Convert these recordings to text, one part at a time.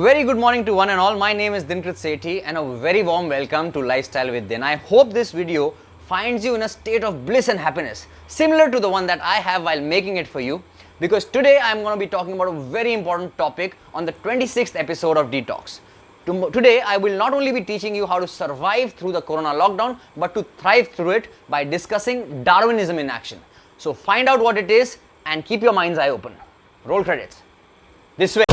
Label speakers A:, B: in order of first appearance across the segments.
A: Very good morning to one and all. My name is Dinkrit Sethi and a very warm welcome to Lifestyle with Din. I hope this video finds you in a state of bliss and happiness similar to the one that I have while making it for you, because today I am going to be talking about a very important topic on the 26th episode of Detox. Today I will not only be teaching you how to survive through the corona lockdown but to thrive through it by discussing Darwinism in action. So find out what it is and keep your mind's eye open. Roll credits. This way.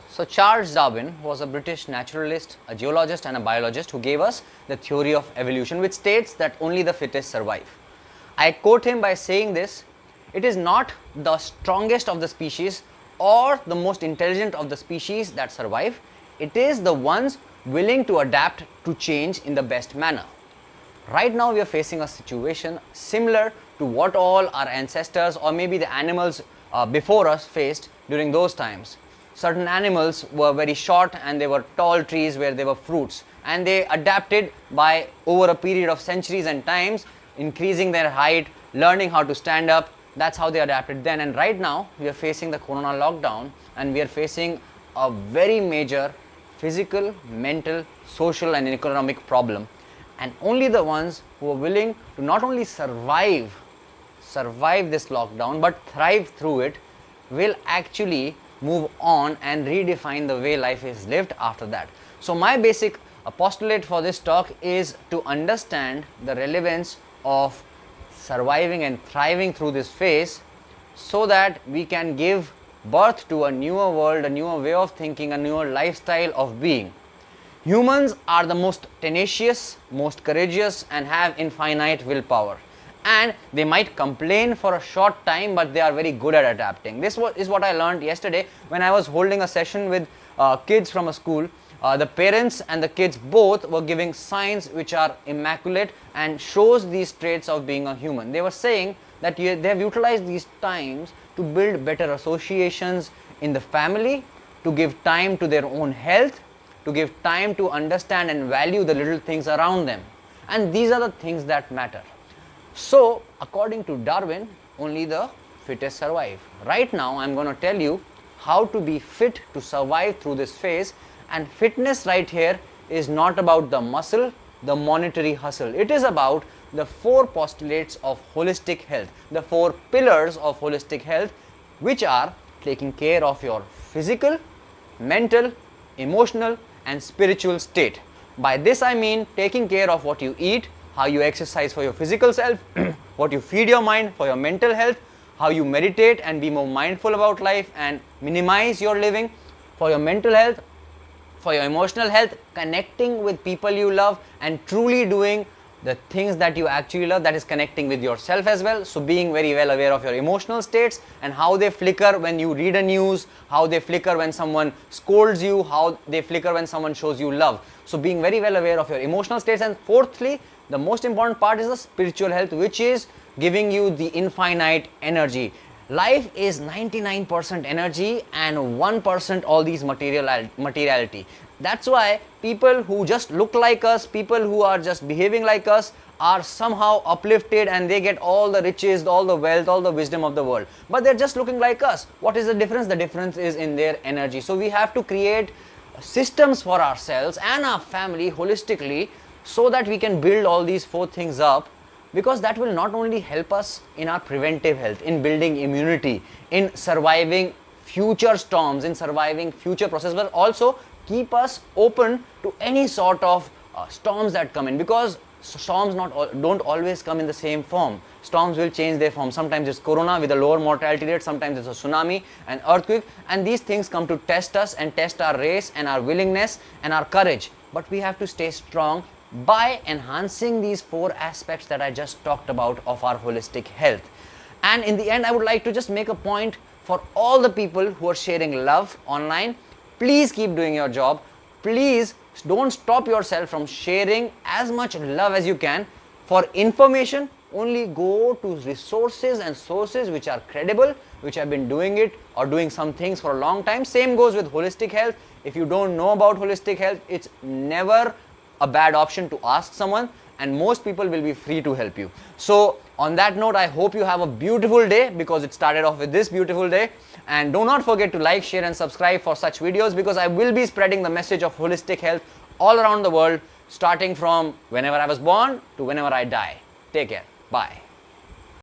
A: So Charles Darwin was a British naturalist, a geologist and a biologist who gave us the theory of evolution, which states that only the fittest survive. I quote him by saying this: it is not the strongest of the species or the most intelligent of the species that survive, it is the ones willing to adapt to change in the best manner. Right now we are facing a situation similar to what all our ancestors or maybe the animals before us faced during those times. Certain animals were very short and they were tall trees where there were fruits, and they adapted by over a period of centuries and times, increasing their height, learning how to stand up. That's how they adapted then. And right now we are facing the corona lockdown and we are facing a very major physical, mental, social and economic problem, and only the ones who are willing to not only survive this lockdown but thrive through it will actually move on and redefine the way life is lived after that. So my basic postulate for this talk is to understand the relevance of surviving and thriving through this phase so that we can give birth to a newer world, a newer way of thinking, a newer lifestyle of being. Humans are the most tenacious, most courageous and have infinite willpower. And they might complain for a short time, but they are very good at adapting. This is what I learned yesterday when I was holding a session with kids from a school. The parents and the kids both were giving signs which are immaculate and shows these traits of being a human. They were saying that they have utilized these times to build better associations in the family, to give time to their own health, to give time to understand and value the little things around them. And these are the things that matter. So, according to Darwin, only the fittest survive. Right now, I'm going to tell you how to be fit to survive through this phase. And fitness right here is not about the muscle, the monetary hustle. It is about the four postulates of holistic health, the four pillars of holistic health, which are taking care of your physical, mental, emotional, and spiritual state. By this I mean taking care of what you eat, how you exercise for your physical self, what you feed your mind for your mental health, how you meditate and be more mindful about life and minimize your living for your mental health, for your emotional health, connecting with people you love and truly doing the things that you actually love, that is connecting with yourself as well. So being very well aware of your emotional states and how they flicker when you read a news, how they flicker when someone scolds you, how they flicker when someone shows you love. So being very well aware of your emotional states. And fourthly, the most important part is the spiritual health, which is giving you the infinite energy. Life is 99% energy and 1% all these materiality. That's why people who just look like us, people who are just behaving like us are somehow uplifted and they get all the riches, all the wealth, all the wisdom of the world. But they're just looking like us. What is the difference? The difference is in their energy. So we have to create systems for ourselves and our family holistically so that we can build all these four things up, because that will not only help us in our preventive health, in building immunity, in surviving future storms, in surviving future processes, but also keep us open to any sort of storms that come in, because storms don't always come in the same form. Storms will change their form. Sometimes it's corona with a lower mortality rate, sometimes it's a tsunami, an earthquake, and these things come to test us and test our race and our willingness and our courage. But we have to stay strong by enhancing these four aspects that I just talked about of our holistic health. And in the end, I would like to just make a point for all the people who are sharing love online. Please keep doing your job. Please don't stop yourself from sharing as much love as you can. For information, only go to resources and sources which are credible, which have been doing it or doing some things for a long time. Same goes with holistic health. If you don't know about holistic health, it's never a bad option to ask someone, and most people will be free to help you. So on that note, I hope you have a beautiful day, because it started off with this beautiful day. And do not forget to like, share and subscribe for such videos, because I will be spreading the message of holistic health all around the world, starting from whenever I was born to whenever I die. Take care. Bye.